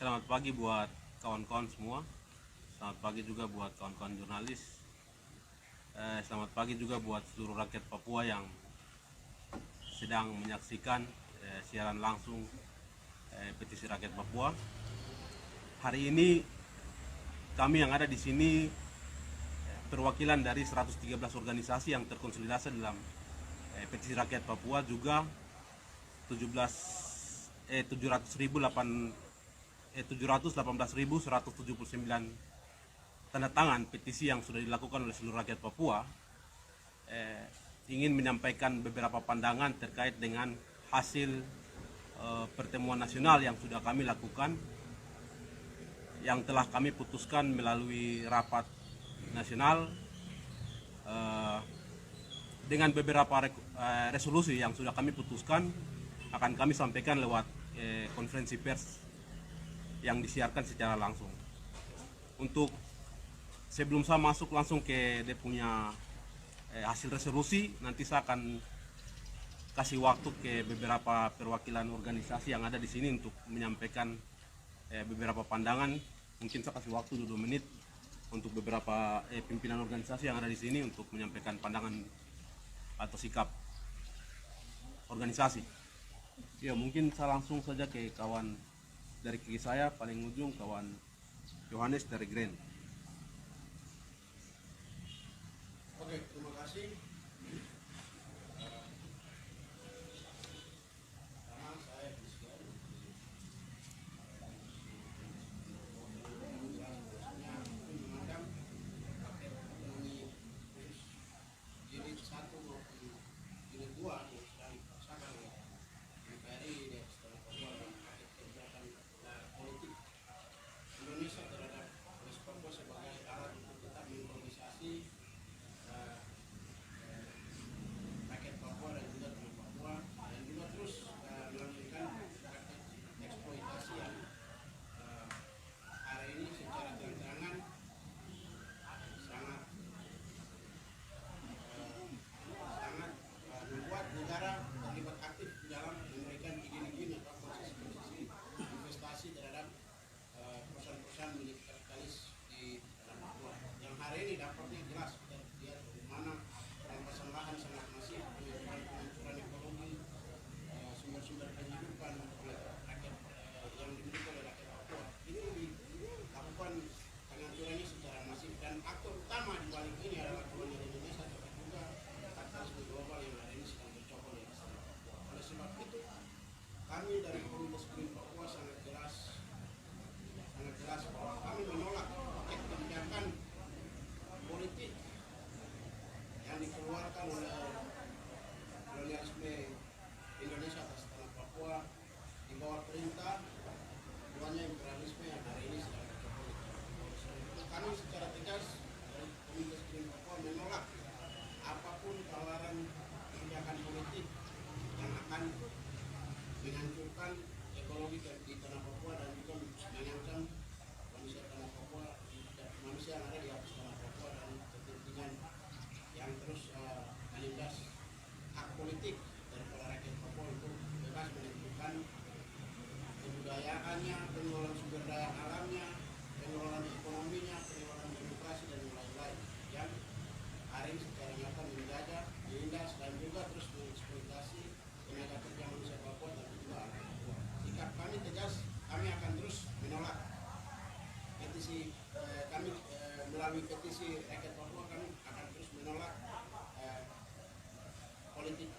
Selamat pagi buat kawan-kawan semua. Selamat pagi juga buat kawan-kawan jurnalis. Selamat pagi juga buat seluruh rakyat Papua yang sedang menyaksikan siaran langsung petisi rakyat Papua. Hari ini kami yang ada di sini perwakilan dari 113 organisasi yang terkonsolidasi dalam petisi rakyat Papua, juga 718.179 tanda tangan petisi yang sudah dilakukan oleh seluruh rakyat Papua. Ingin menyampaikan beberapa pandangan terkait dengan hasil pertemuan nasional yang sudah kami lakukan, yang telah kami putuskan melalui rapat nasional dengan beberapa resolusi yang sudah kami putuskan akan kami sampaikan lewat konferensi pers yang disiarkan secara langsung. Untuk sebelum saya masuk langsung ke dia punya hasil resolusi, nanti saya akan kasih waktu ke beberapa perwakilan organisasi yang ada di sini untuk menyampaikan beberapa pandangan. Mungkin saya kasih waktu 2 menit untuk beberapa pimpinan organisasi yang ada di sini untuk menyampaikan pandangan atau sikap organisasi. Ya, mungkin saya langsung saja ke kawan dari kiri saya, paling ujung kawan Yohanes dari Grand. Oke, terima kasih. Pertama saya Christian. Memandang paket ekonomi jilid 1 maupun jilid 2 yang sedang dipaksakan oleh MPRI di Istana Papua dan paket kebijakan politik Indonesia terhadap Polres Papua sebagai alat untuk tetap mengimprovisasi rakyat Papua dan juga tanah Papua, dan juga terus melanjutkan praktek eksploitasi yang hari ini secara terang-terangan sangat membuat negara terlibat aktif dalam memberikan izin-izin atau konsesi investasi terhadap perusahaan-perusahaan milik kapitalis di tanah Papua. Yang hari ini dampaknya jelas, kita lihat bagaimana perampasan lahan sangat masif, penghancuran ekonomi, sumber-sumber kehidupan oleh rakyat yang dimiliki oleh rakyat Papua. Ini dilakukan penghancurannya secara masif, dan aktor utama di balik ini adalah kolonial Indonesia, tapi juga kapitalisme global yang hari ini sedang dicokol di tanah Papua. Oleh sebab itu, kami dari Komunitas Green Papua sangat jelas bahwa kami menolak paket kebijakan politik yang dikeluarkan oleh kolonialisme Indonesia atas tanah Papua di bawah perintah duanya imperialisme yang hari ini sedang dicokol. Kami secara tegas dari Komunitas Green Papua menolak apapun tawaran kebijakan politik yang akan menghancurkan ekologi di tanah Papua dan juga mengancam manusia tanah Papua, manusia yang ada di atas tanah Papua, dan kepentingan yang terus menindas hak politik daripada rakyat Papua untuk bebas menentukan kebudayaannya, pengelolaan sumber daya alamnya, pengelolaan ekonominya, pengelolaan demokrasi dan lain-lain yang hari ini secara nyata menjajah, diindas, dan juga terus mengeksploitasi tenaga kerja manusia Papua dan juga anak Papua. Sikap kami tegas, kami akan terus menolak petisi kami melalui petisi rakyat Papua. Kami akan terus menolak politik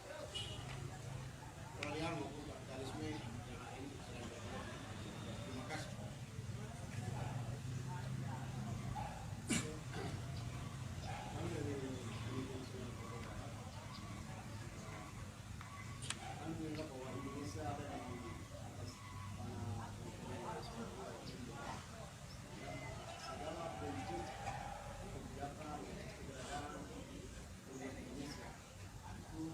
kolonial maupun kapitalisme yang hari ini sedang berlaku. Terima kasih. Kami menganggap bahwa Indonesia ada di atas tanah segala bentuk kebijakan keberadaan Indonesia itu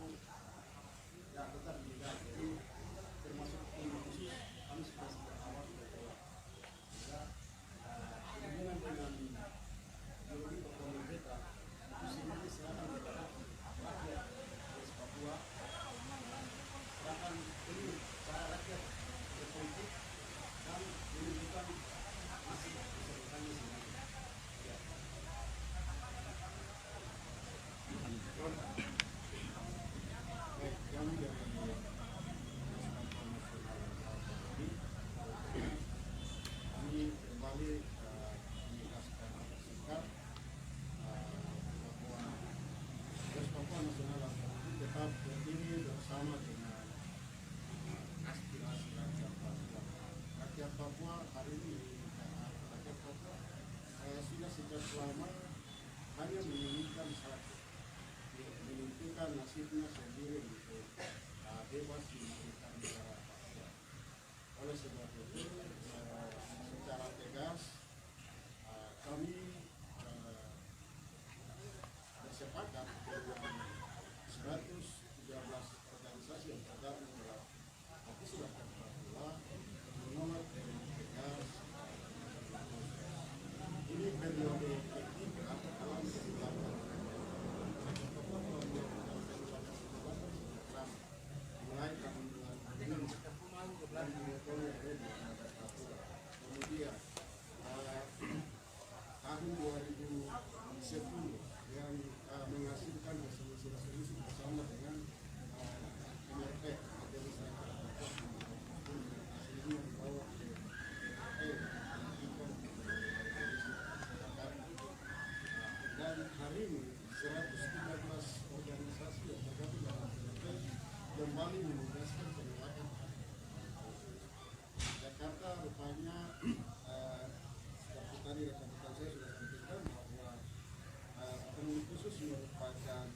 rakyat Papua hari ini, rakyat Papua sudah sejak lama hanya menginginkan satu, menentukan nasibnya sendiri untuk bebas menentukan negara Papua. Oleh sebab itu, secara tegas kami bersepakat dengan 113 organisasi yang tergabung dalam Kopisi Rakyat Papua menolak dengan tegas ini periode ketiga dalam kebijakan Rakyat Papua telah melakukan kebijakan program mulai tahun 2006 dan dimotori oleh Rakyat Papua. Kemudian tahun 2010 yang menghasilkan resolusi bersama dengan MRP, Majelis Rakyat Papua, hasilnya dibawa ke dan hari ini 113 organisasi yang tergabung dalam MRP kembali menegaskan penolakan. Jakarta rupanya seperti tadi rekan-rekan saya sudah sampaikan bahwa otonomi khusus merupakan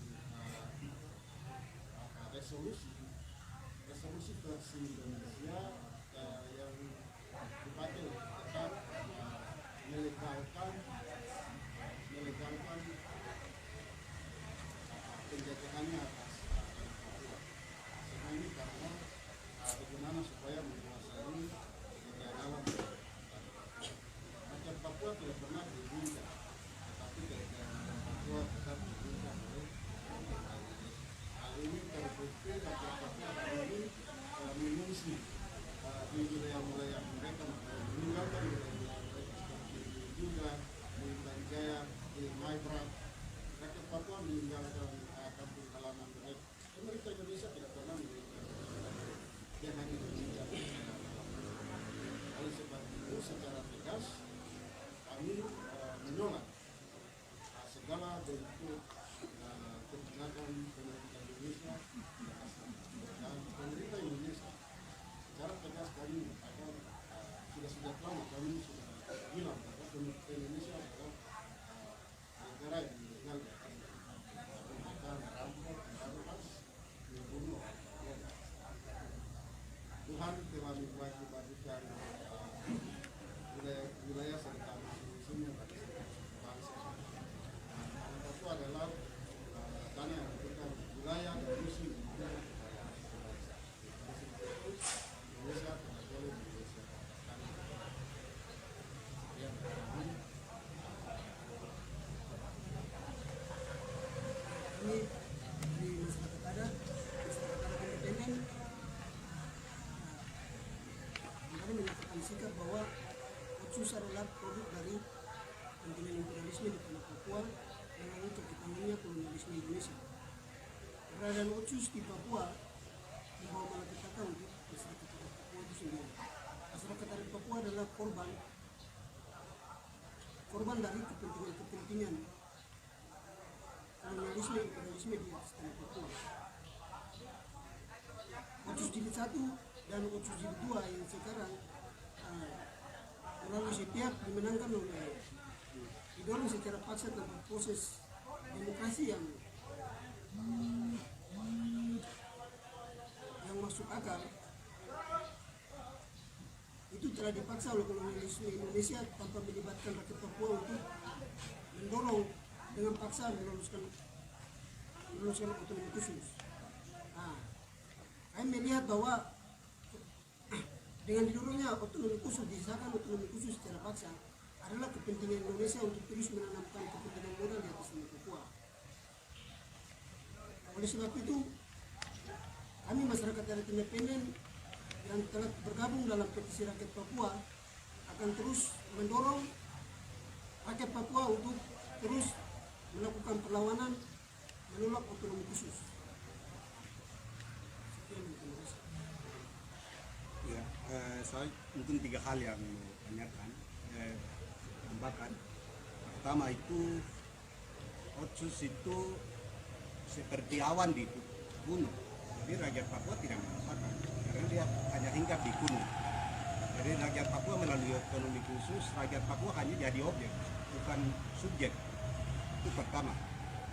resolusi versi Indonesia yang dipakai tentang melegalkan penjajahannya atas Papua. Semua ini karena bagaimana supaya menguasai bagian alam rakyat Papua tidak pernah diinginkan, tetapi kerajaan Papua tetap diinginkan oleh pemerintah Indonesia. Hal ini terbukti rakyat Papua hari ini mengungsi di wilayah-wilayah mereka, meninggalkan wilayah-wilayah mereka seperti juga di Intan Jaya, di Maibrat. Rakyat Papua meninggalkan kampung halaman mereka. Pemerintah Indonesia tidak pernah meninggalkan dia hanya meninggalkan. Oleh sebab itu secara tegas kami menolak segala bentuk kebijakan pemerintah Indonesia dan pemerintah Indonesia secara tegas kami mengatakan sudah sejak lama kami sudah bilang bahwa pemerintah Indonesia adalah negara yang dikenal tapi mereka merampok, merampas, membunuh Tuhan telah membagikan wilayah serta musuh-musuhnya bagi bangsa. Itu adalah tanah yang diberikan wilayah dan musuh Indonesia tidak boleh Indonesia. Kami di masyarakat adat independen kami menyatakan sikap bahwa Otsus adalah produk dari kontinen imperialisme di tanah Papua melalui kekitangannya kolonialisme Indonesia. Keberadaan Otsus di Papua membawa malapetaka untuk masyarakat adat Papua itu sendiri. Masyarakat adat Papua adalah korban dari kepentingan kolonialisme imperialisme di atas tanah Papua. Otsus jilid 1 dan Otsus jilid 2 yang sekarang melalui setiap dimenangkan oleh didorong secara paksa tanpa proses demokrasi yang masuk akal, itu telah dipaksa oleh kolonialisme Indonesia tanpa melibatkan rakyat Papua untuk mendorong dengan paksa meluluskan otonomi khusus. Kami melihat bahwa dengan didorongnya otonomi khusus, disahkan otonomi khusus secara paksa adalah kepentingan Indonesia untuk terus menanamkan kepentingan modal di atas tanah Papua. Oleh sebab itu, kami masyarakat adat independen yang telah bergabung dalam petisi rakyat Papua akan terus mendorong rakyat Papua untuk terus melakukan perlawanan menolak otonomi khusus. Ya, saya mungkin 3 hal yang mau tanyakan, tambahkan. Pertama itu Otsus itu seperti awan di gunung, jadi rakyat Papua tidak merasakan karena dia hanya hinggap di gunung. Jadi rakyat Papua melalui otonomi khusus, rakyat Papua hanya jadi objek, bukan subjek. Itu pertama.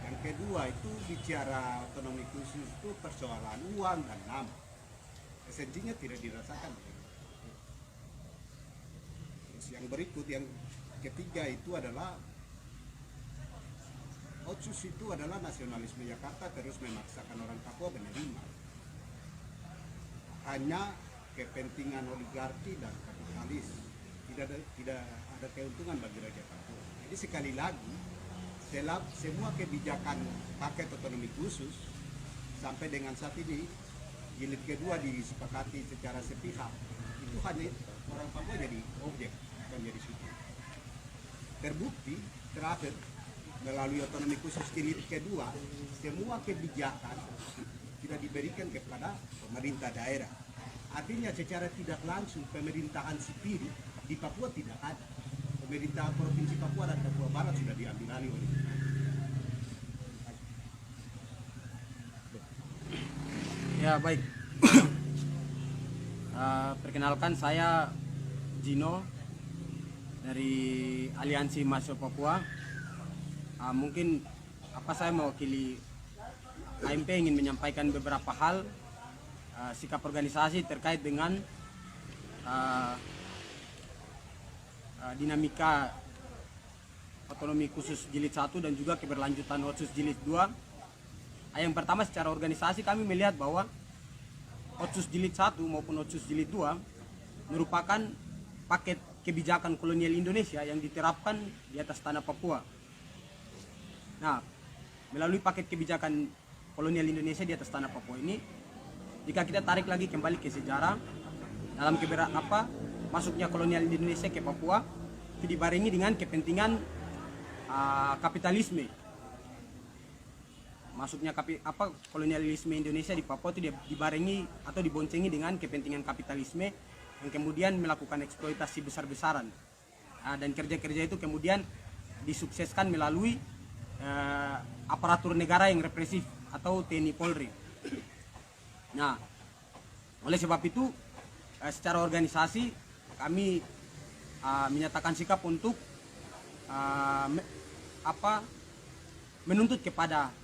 Yang kedua itu bicara otonomi khusus itu persoalan uang dan nama. Esensinya tidak dirasakan. Terus yang berikut, yang ketiga itu adalah Otsus itu adalah nasionalisme Jakarta terus memaksakan orang Papua menerima. Hanya kepentingan oligarki dan kapitalis, tidak ada keuntungan bagi rakyat Papua. Jadi sekali lagi, semua kebijakan paket otonomi khusus sampai dengan saat ini jilid kedua disepakati secara sepihak, itu hanya orang Papua jadi objek, bukan jadi subjek. Terbukti terakhir melalui otonomi khusus jilid kedua, semua kebijakan tidak diberikan kepada pemerintah daerah. Artinya secara tidak langsung pemerintahan sipil di Papua tidak ada. Pemerintah Provinsi Papua dan Papua Barat sudah diambil alih oleh Ya, baik. Perkenalkan, saya Gino dari Aliansi Mahasiswa Papua. Mungkin saya mewakili AMP ingin menyampaikan beberapa hal sikap organisasi terkait dengan dinamika otonomi khusus jilid 1 dan juga keberlanjutan Otsus jilid 2. Yang pertama, secara organisasi kami melihat bahwa Otsus jilid 1 maupun Otsus jilid 2 merupakan paket kebijakan kolonial Indonesia yang diterapkan di atas tanah Papua. Nah, melalui paket kebijakan kolonial Indonesia di atas tanah Papua ini, jika kita tarik lagi kembali ke sejarah, dalam masuknya kolonial Indonesia ke Papua itu dibarengi dengan kepentingan kapitalisme. Masuknya kolonialisme Indonesia di Papua itu dibarengi atau diboncengi dengan kepentingan kapitalisme yang kemudian melakukan eksploitasi besar-besaran. Dan kerja-kerja itu kemudian disukseskan melalui aparatur negara yang represif atau TNI Polri. Nah, oleh sebab itu secara organisasi kami menyatakan sikap untuk menuntut kepada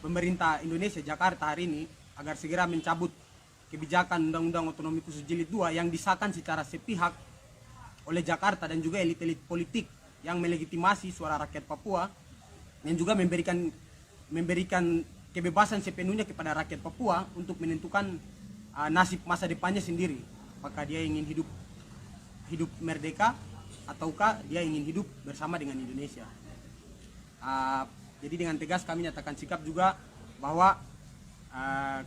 pemerintah Indonesia Jakarta hari ini agar segera mencabut kebijakan Undang-Undang Otonomi Khusus Jilid 2 yang disahkan secara sepihak oleh Jakarta dan juga elit-elit politik yang melegitimasi suara rakyat Papua, yang juga memberikan kebebasan sepenuhnya kepada rakyat Papua untuk menentukan nasib masa depannya sendiri. Apakah dia ingin hidup merdeka ataukah dia ingin hidup bersama dengan Indonesia. Jadi dengan tegas kami nyatakan sikap juga bahwa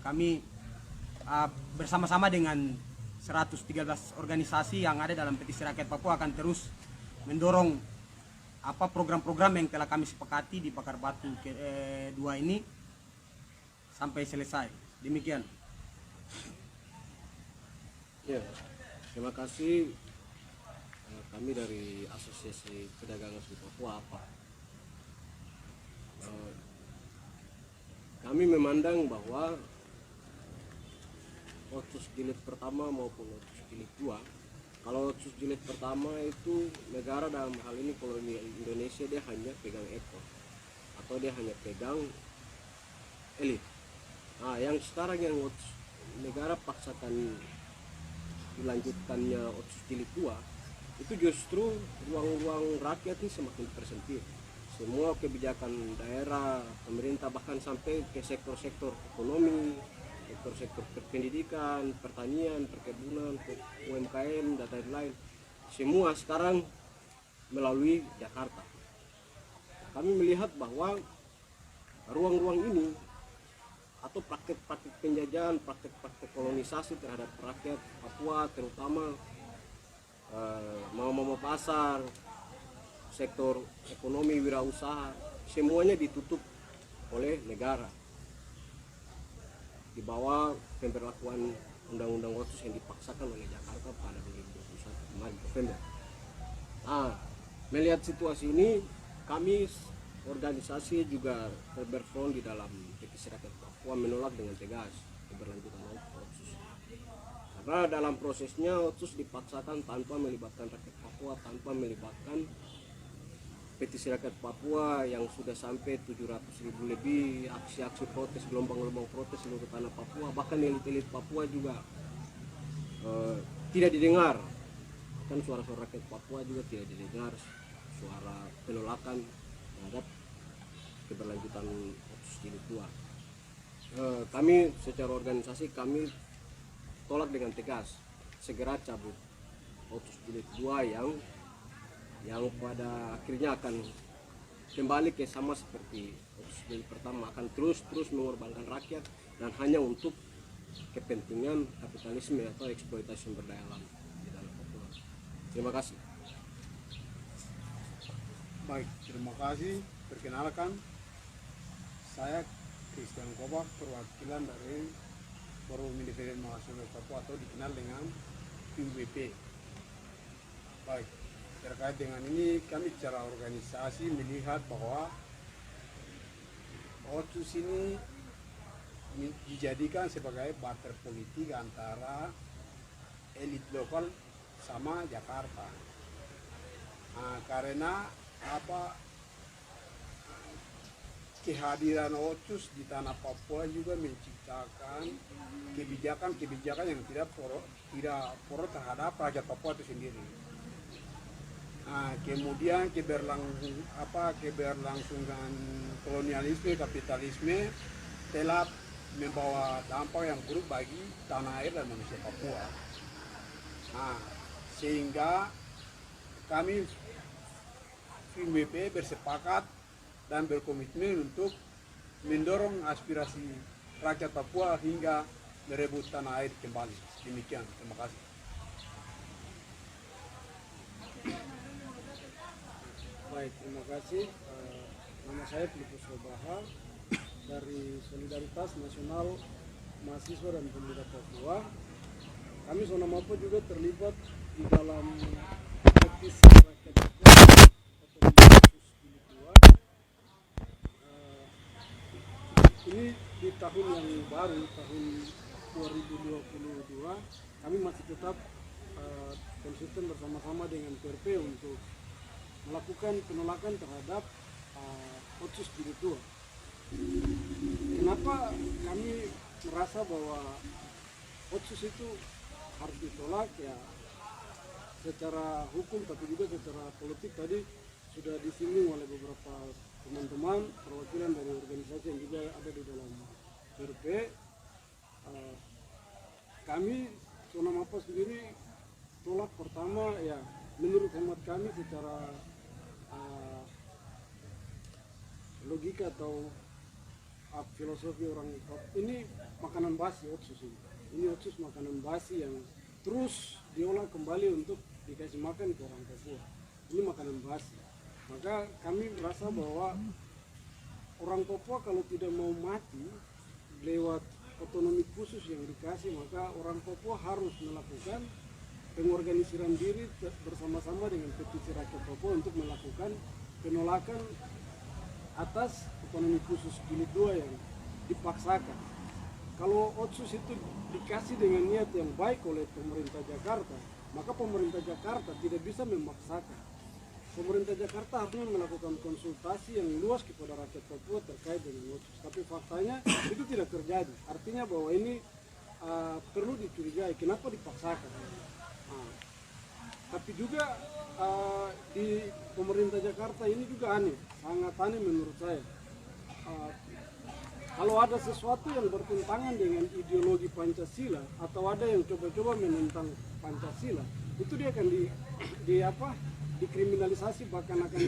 kami bersama-sama dengan 113 organisasi yang ada dalam Petisi Rakyat Papua akan terus mendorong program-program yang telah kami sepakati di Bakar Batu 2 ini sampai selesai. Demikian. Ya, terima kasih. Kami dari Asosiasi Pedagang Asli Papua kami memandang bahwa Otsus jilid pertama maupun Otsus jilid 2, kalau Otsus jilid pertama itu negara dalam hal ini kolonial Indonesia dia hanya pegang ekor atau dia hanya pegang elit. Nah, yang sekarang yang negara paksakan dilanjutkannya Otsus jilid 2 itu justru ruang-ruang rakyat ini semakin tersempit. Semua kebijakan daerah, pemerintah, bahkan sampai ke sektor-sektor ekonomi, sektor-sektor pendidikan, pertanian, perkebunan, UMKM, dan lain-lain, semua sekarang melalui Jakarta. Kami melihat bahwa ruang-ruang ini atau praktek-praktek penjajahan, praktek-praktek kolonisasi terhadap rakyat Papua, terutama mama-mama pasar, sektor ekonomi, wirausaha, semuanya ditutup oleh negara di bawah pemberlakuan Undang-Undang Otsus yang dipaksakan oleh Jakarta pada 2021 kemarin November. Melihat situasi ini, kami organisasi juga berfront di dalam Petisi Rakyat Papua menolak dengan tegas keberlanjutan Otsus. karena dalam prosesnya Otsus dipaksakan tanpa melibatkan rakyat Papua, tanpa melibatkan petisi rakyat Papua yang sudah sampai 700.000 lebih, aksi-aksi protes, gelombang-gelombang protes seluruh tanah Papua, bahkan elit-elit Papua juga tidak didengar, kan suara-suara rakyat Papua juga tidak didengar, suara penolakan terhadap keberlanjutan Otsus Jilid 2. Kami secara organisasi kami tolak dengan tegas, segera cabut Otsus Jilid 2 yang pada akhirnya akan kembali ke sama seperti Otsus Jilid pertama, akan terus mengorbankan rakyat dan hanya untuk kepentingan kapitalisme atau eksploitasi sumber daya alam di dalam Papua. Terima kasih. Baik, terima kasih. Perkenalkan, saya Christian Kobak, perwakilan dari Forum Independen Mahasiswa Papua atau dikenal dengan PUBP. Baik, terkait dengan ini kami secara organisasi melihat bahwa Otsus ini dijadikan sebagai barter politik antara elit lokal sama Jakarta. Karena kehadiran Otsus di tanah Papua juga menciptakan kebijakan yang tidak pro terhadap rakyat Papua itu sendiri. Kemudian keberlangsungan kolonialisme, kapitalisme telah membawa dampak yang buruk bagi tanah air dan manusia Papua. Sehingga kami PUBP bersepakat dan berkomitmen untuk mendorong aspirasi rakyat Papua hingga merebut tanah air kembali. Demikian, terima kasih. Baik, terima kasih. Nama saya Filipus Robaha dari Solidaritas Nasional Mahasiswa dan Pemuda Papua. Kami Zona Mapa juga terlibat di dalam petisi rakyat Papua atau Otsus Jilid 2. Ini di tahun yang baru, tahun 2022, kami masih tetap konsisten bersama-sama dengan PRP untuk melakukan penolakan terhadap Otsus Jilid 2. Kenapa kami merasa bahwa Otsus itu harus ditolak? Ya, secara hukum tapi juga secara politik tadi sudah disinggung oleh beberapa teman-teman perwakilan dari organisasi yang juga ada di dalam PRP. Kami Zona Mapa sendiri tolak pertama, ya menurut hemat kami secara logika atau filosofi orang ini makanan basi Otsus ini. Ini Otsus makanan basi yang terus diolah kembali untuk dikasih makan ke orang Papua. Ini makanan basi. Maka kami merasa bahwa orang Papua kalau tidak mau mati lewat otonomi khusus yang dikasih, maka orang Papua harus melakukan pengorganisiran diri bersama-sama dengan petisi rakyat Papua untuk melakukan penolakan atas otonomi khusus Jilid 2 yang dipaksakan. Kalau Otsus itu dikasih dengan niat yang baik oleh pemerintah Jakarta, maka pemerintah Jakarta tidak bisa memaksakan. Pemerintah Jakarta harusnya melakukan konsultasi yang luas kepada rakyat Papua terkait dengan Otsus. Tapi faktanya itu tidak terjadi. Artinya bahwa ini perlu dicurigai. Kenapa dipaksakan? Tapi juga di pemerintah Jakarta ini juga aneh, sangat aneh menurut saya. Kalau ada sesuatu yang bertentangan dengan ideologi Pancasila atau ada yang coba-coba menentang Pancasila, itu dia akan dikriminalisasi, bahkan akan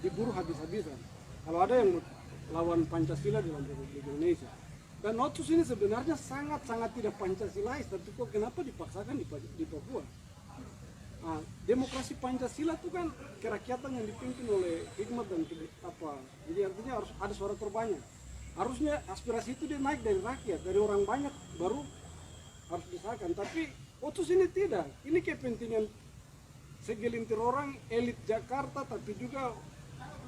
diburu habis-habisan. Kalau ada yang lawan Pancasila dalam Republik Indonesia. Dan Otsus ini sebenarnya sangat-sangat tidak Pancasilais, tapi kok kenapa dipaksakan di Papua? Demokrasi Pancasila itu kan kerakyatan yang dipimpin oleh hikmat dan jadi artinya harus ada suara terbanyak. Harusnya aspirasi itu dia naik dari rakyat, dari orang banyak baru harus disahkan. Tapi Otsus ini tidak. Ini kepentingan segelintir orang, elit Jakarta, tapi juga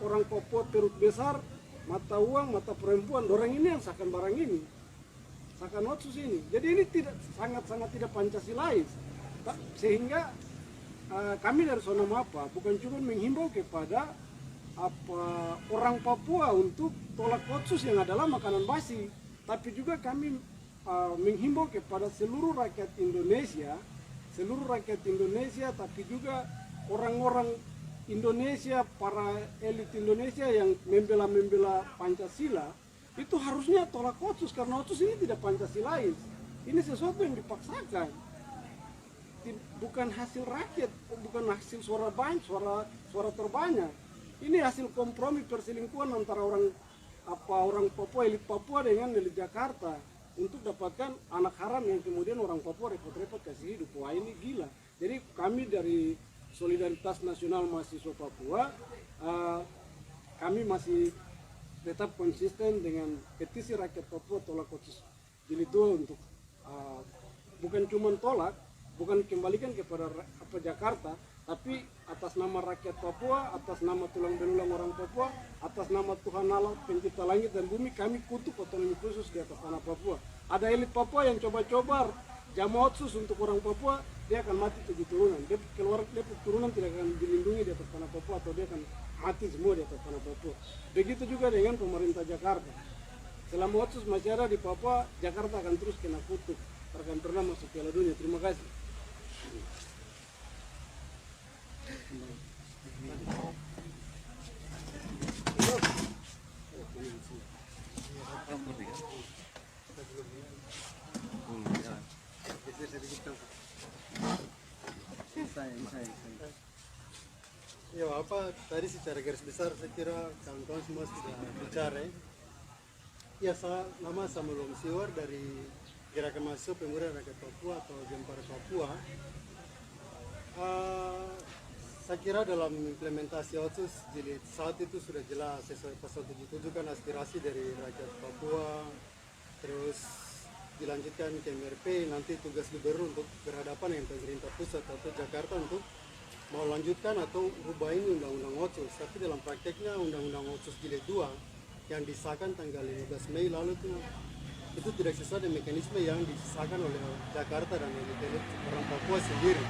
orang Papua perut besar, mata uang, mata perempuan. Orang ini yang sahkan barang ini. Sakan Otsus ini. Jadi ini tidak sangat-sangat tidak Pancasilais. Sehingga kami dari Sona Mapa bukan cuma menghimbau kepada orang Papua untuk tolak Otsus yang adalah makanan basi, tapi juga kami menghimbau kepada seluruh rakyat Indonesia, tapi juga orang-orang Indonesia, para elit Indonesia yang membela Pancasila, itu harusnya tolak Otsus, karena Otsus ini tidak Pancasilais. Ini sesuatu yang dipaksakan, bukan hasil rakyat, bukan hasil suara banyak, suara terbanyak. Ini hasil kompromi perselingkuhan antara orang Papua, elit Papua dengan elit Jakarta untuk dapatkan anak haram yang kemudian orang Papua repot-repot kasih hidup. Wah, ini gila. Jadi kami dari Solidaritas Nasional Mahasiswa Papua, kami masih tetap konsisten dengan petisi rakyat Papua tolak Otsus Jilid 2 untuk bukan cuma tolak, bukan kembalikan kepada Jakarta, tapi atas nama rakyat Papua, atas nama tulang belulang orang Papua, atas nama Tuhan Allah pencipta langit dan bumi, kami kutuk otonomi khusus di atas tanah Papua. Ada elit Papua yang coba-coba jamu Otsus untuk orang Papua, dia akan mati 7 turunan. Dia turunan tidak akan dilindungi di atas tanah Papua, atau dia akan mati semua di atas tanah Papua. Begitu juga dengan pemerintah Jakarta. Selama Otsus masih ada di Papua, Jakarta akan terus kena kutuk, akan pernah masuk Piala Dunia. Terima kasih. Ya, apa tadi secara garis besar saya kira kawan-kawan semua sudah bicara. Ya, nama Samuel Siwar dari Gerakan Mahasiswa Pemuda Rakyat Papua atau Gempar Papua. Saya kira dalam implementasi Otsus Jilid 1 itu sudah jelas sesuai pasal 77 kan aspirasi dari rakyat Papua, terus dilanjutkan ke MRP, nanti tugas gubernur untuk berhadapan dengan pemerintah pusat atau Jakarta untuk mau lanjutkan atau ubah ini undang-undang Otsus. Tapi dalam prakteknya undang-undang Otsus Jilid 2 yang disahkan tanggal 15 Mei lalu itu tidak sesuai dengan mekanisme yang disahkan oleh Jakarta dan elit orang Papua sendiri.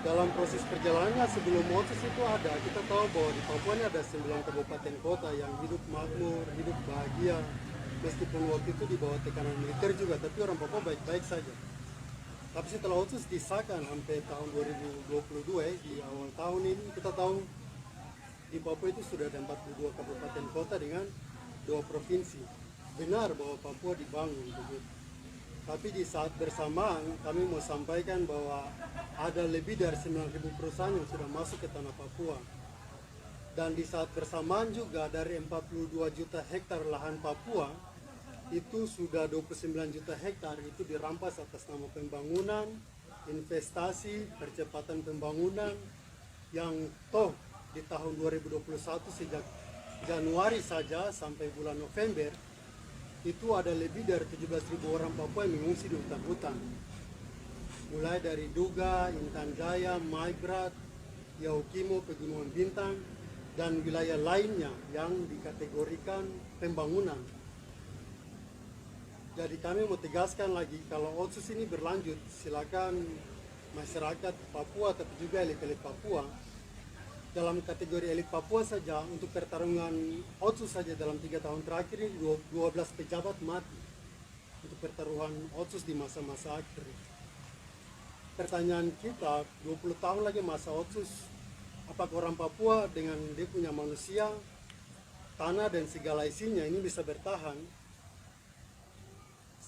Dalam proses perjalanannya sebelum Otsus itu ada, kita tahu bahwa di Papua ini ada 9 kabupaten kota yang hidup makmur, hidup bahagia, meskipun waktu itu di bawah tekanan militer juga, tapi orang Papua baik-baik saja. Tapi setelah Otsus disahkan sampai tahun 2022 di awal tahun ini, kita tahu di Papua itu sudah ada 42 kabupaten kota dengan 2 provinsi. Benar bahwa Papua dibangun begitu. Tapi di saat bersamaan kami mau sampaikan bahwa ada lebih dari 9.000 perusahaan yang sudah masuk ke tanah Papua. Dan di saat bersamaan juga dari 42 juta hektar lahan Papua, itu sudah 29 juta hektar itu dirampas atas nama pembangunan, investasi, percepatan pembangunan, yang toh di tahun 2021 sejak Januari saja sampai bulan November, itu ada lebih dari 17.000 orang Papua yang mengungsi di hutan-hutan. Mulai dari Duga, Intan Jaya, Maibrat, Yaukimo, Pegunungan Bintang, dan wilayah lainnya yang dikategorikan pembangunan. Jadi kami mau tegaskan lagi, kalau Otsus ini berlanjut, silakan masyarakat Papua, tapi juga elit-elit Papua, dalam kategori elit Papua saja, untuk pertarungan Otsus saja dalam 3 tahun terakhir ini 12 pejabat mati untuk pertarungan Otsus di masa-masa akhir. Pertanyaan kita, 20 tahun lagi masa Otsus, apakah orang Papua dengan dia punya manusia, tanah dan segala isinya ini bisa bertahan?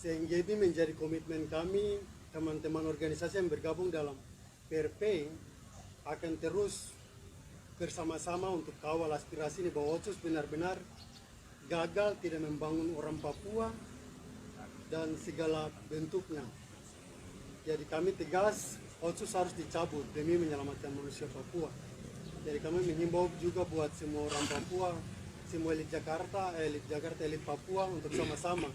Sehingga ini menjadi komitmen kami, teman-teman organisasi yang bergabung dalam PRP akan terus bersama-sama untuk kawal aspirasi ini bahwa Otsus benar-benar gagal tidak membangun orang Papua dan segala bentuknya. Jadi kami tegas, Otsus harus dicabut demi menyelamatkan manusia Papua. Jadi kami menghimbau juga buat semua orang Papua, semua elit Jakarta, elit Papua untuk sama-sama.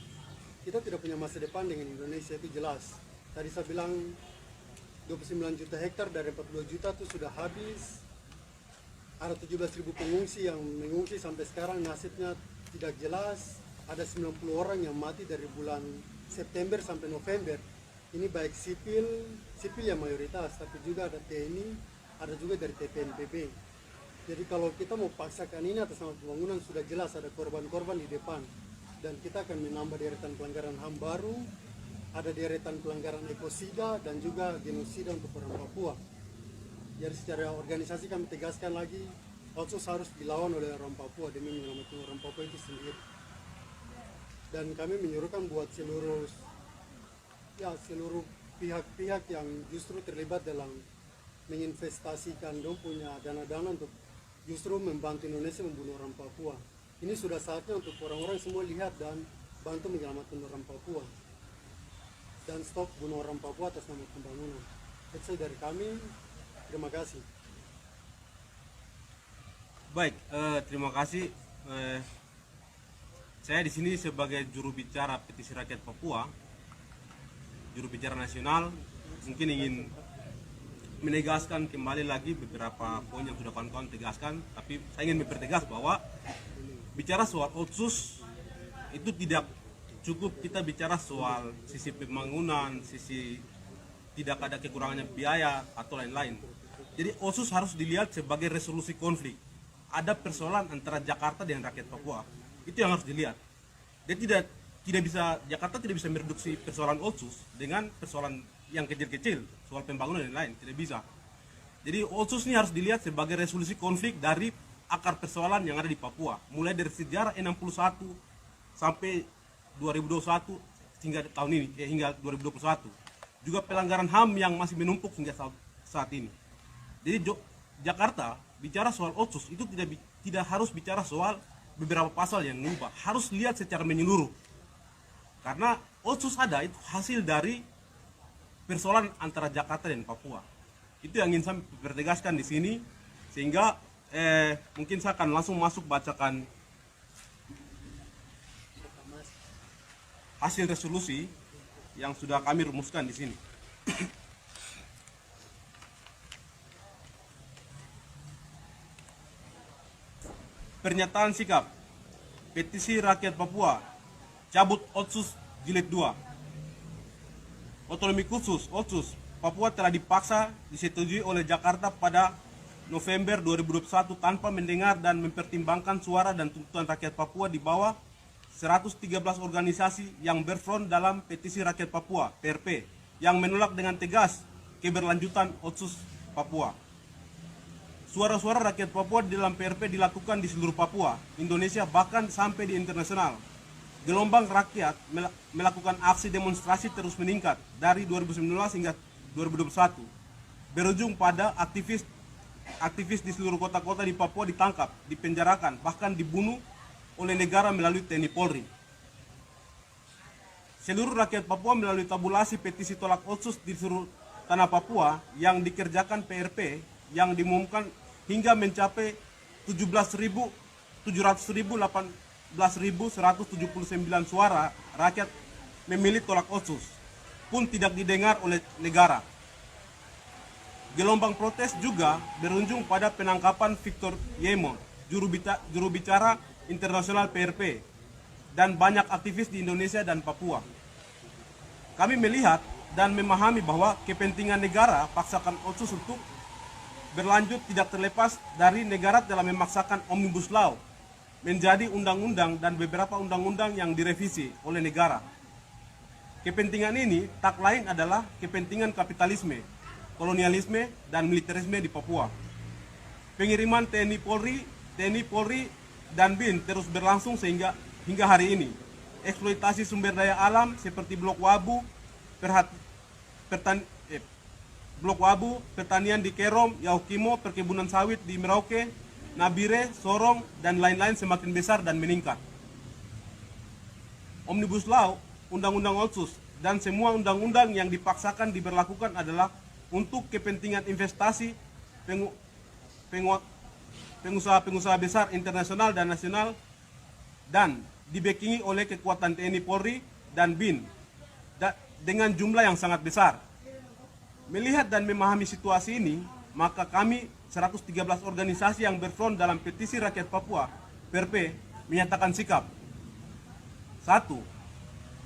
Kita tidak punya masa depan dengan Indonesia, itu jelas. Tadi saya bilang 29 juta hektar dari 42 juta itu sudah habis. Ada 17.000 pengungsi yang mengungsi sampai sekarang nasibnya tidak jelas. ada 90 orang yang mati dari bulan September sampai November. Ini baik sipil yang mayoritas, tapi juga ada TNI, ada juga dari TPNPB. Jadi kalau kita mau paksakan ini atas nama pembangunan, sudah jelas ada korban-korban di depan. Dan kita akan menambah deretan pelanggaran HAM baru, ada deretan pelanggaran ekosida dan juga genosida untuk orang Papua. Jadi secara organisasi kami tegaskan lagi, Otsus harus dilawan oleh orang Papua demi menyelamatkan orang Papua itu sendiri. Dan kami menyuruhkan buat seluruh pihak-pihak yang justru terlibat dalam menginvestasikan dong punya dana-dana untuk justru membantu Indonesia membunuh orang Papua. Ini sudah saatnya untuk orang-orang semua lihat dan bantu menyelamatkan orang Papua. Dan stop bunuh orang Papua atas nama pembangunan. Itu dari kami. Terima kasih. Baik, terima kasih. Saya di sini sebagai juru bicara Petisi Rakyat Papua, juru bicara nasional, mungkin ingin menegaskan kembali lagi beberapa poin yang sudah kawan-kawan tegaskan, tapi saya ingin mempertegas bahwa bicara soal Otsus itu tidak cukup kita bicara soal sisi pembangunan, sisi tidak ada kekurangannya biaya atau lain-lain. Jadi Otsus harus dilihat sebagai resolusi konflik. Ada persoalan antara Jakarta dengan rakyat Papua. Itu yang harus dilihat. Dia tidak bisa, Jakarta tidak bisa mereduksi persoalan Otsus dengan persoalan yang kecil-kecil, soal pembangunan dan lain, tidak bisa. Jadi Otsus ini harus dilihat sebagai resolusi konflik dari akar persoalan yang ada di Papua, mulai dari sejarah 61 sampai 2021 hingga tahun ini, hingga 2021. Juga pelanggaran HAM yang masih menumpuk hingga saat ini. Jadi Jakarta bicara soal Otsus itu tidak harus bicara soal beberapa pasal yang mengubah, harus lihat secara menyeluruh. Karena Otsus ada itu hasil dari persoalan antara Jakarta dan Papua. Itu yang ingin saya pertegaskan di sini, sehingga mungkin saya akan langsung masuk bacakan hasil resolusi yang sudah kami rumuskan di sini. Pernyataan sikap Petisi Rakyat Papua cabut Otsus Jilid 2. Otonomi khusus Otsus Papua telah dipaksa disetujui oleh Jakarta pada November 2021 tanpa mendengar dan mempertimbangkan suara dan tuntutan rakyat Papua di bawah 113 organisasi yang berfront dalam Petisi Rakyat Papua (PRP) yang menolak dengan tegas keberlanjutan Otsus Papua. Suara-suara rakyat Papua di dalam PRP dilakukan di seluruh Papua, Indonesia, bahkan sampai di internasional. Gelombang rakyat melakukan aksi demonstrasi terus meningkat dari 2019 hingga 2021. Berujung pada aktivis di seluruh kota-kota di Papua ditangkap, dipenjarakan, bahkan dibunuh oleh negara melalui TNI Polri. Seluruh rakyat Papua melalui tabulasi petisi tolak Otsus di seluruh tanah Papua yang dikerjakan PRP yang diumumkan hingga mencapai 18.179 suara rakyat memilih tolak Otsus pun tidak didengar oleh negara. Gelombang protes juga berujung pada penangkapan Victor Yemo, juru bicara internasional PRP, dan banyak aktivis di Indonesia dan Papua. Kami melihat dan memahami bahwa kepentingan negara paksakan Otsus untuk berlanjut tidak terlepas dari negara dalam memaksakan Omnibus Law menjadi undang-undang dan beberapa undang-undang yang direvisi oleh negara. Kepentingan ini tak lain adalah kepentingan kapitalisme, kolonialisme, dan militerisme di Papua. Pengiriman TNI Polri, dan BIN terus berlangsung hingga hari ini. Eksploitasi sumber daya alam seperti Blok Wabu, pertanian di Kerom, Yaukimo, perkebunan sawit di Merauke, Nabire, Sorong, dan lain-lain semakin besar dan meningkat. Omnibus Law, Undang-Undang Otsus, dan semua undang-undang yang dipaksakan diberlakukan adalah untuk kepentingan investasi pengusaha-pengusaha besar internasional dan nasional, dan dibackingi oleh kekuatan TNI Polri dan BIN dengan jumlah yang sangat besar. Melihat dan memahami situasi ini, maka kami 113 organisasi yang berfront dalam Petisi Rakyat Papua (PRP) menyatakan sikap. Satu,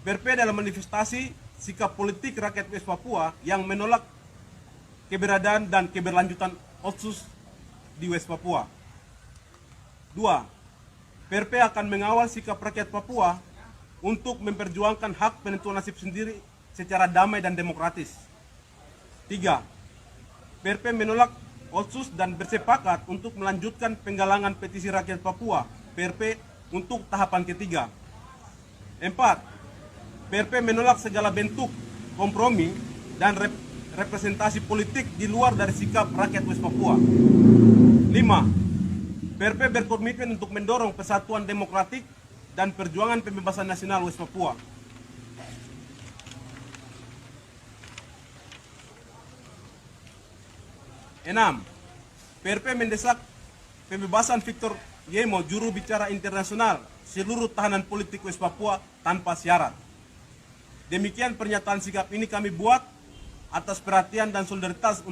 PRP dalam manifestasi sikap politik rakyat West Papua yang menolak keberadaan dan keberlanjutan Otsus di West Papua. Dua, PRP akan mengawal sikap rakyat Papua untuk memperjuangkan hak penentuan nasib sendiri secara damai dan demokratis. Tiga, PRP menolak Otsus dan bersepakat untuk melanjutkan penggalangan petisi rakyat Papua PRP untuk tahapan ketiga. Empat, PRP menolak segala bentuk kompromi dan representasi politik di luar dari sikap rakyat West Papua. 5. PRP berkomitmen untuk mendorong persatuan demokratik dan perjuangan pembebasan nasional West Papua. 6. PRP mendesak pembebasan Victor Yemo, juru bicara internasional seluruh tahanan politik West Papua tanpa syarat. Demikian pernyataan sikap ini kami buat atas perhatian dan solidaritas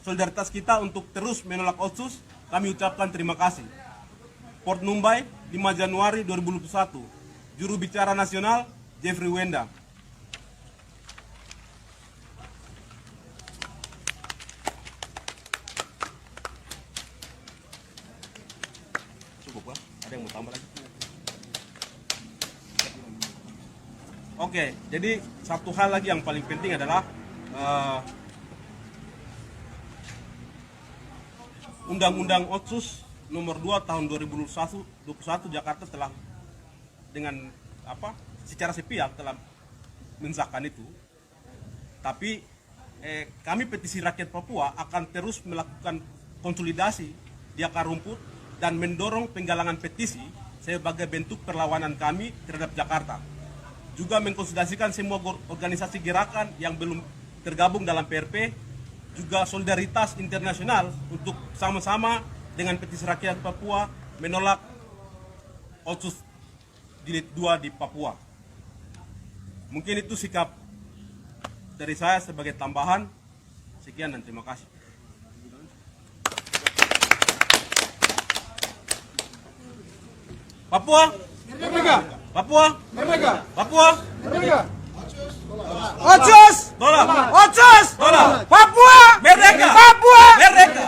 solidaritas kita untuk terus menolak Otsus. Kami ucapkan terima kasih. Port Numbai, 5 Januari 2021. Juru bicara nasional Jeffrey Wenda. Cukup kan? Ada yang mau tambah lagi? Oke, jadi satu hal lagi yang paling penting adalah Undang-Undang Otsus nomor 2 tahun 2021 Jakarta telah dengan secara sepihak telah mensahkan itu. Tapi kami petisi rakyat Papua akan terus melakukan konsolidasi di akar rumput dan mendorong penggalangan petisi sebagai bentuk perlawanan kami terhadap Jakarta. Juga mengkonsolidasikan semua organisasi gerakan yang belum tergabung dalam PRP, juga solidaritas internasional untuk sama-sama dengan petisi rakyat Papua menolak Otsus Jilid 2 di Papua. Mungkin itu sikap dari saya sebagai tambahan. Sekian dan terima kasih. Papua Merdeka! Papua Merdeka! Papua Merdeka! Otsus! Tolak! Otsus! Tolak! Papua! Merdeka! Papua! Merdeka!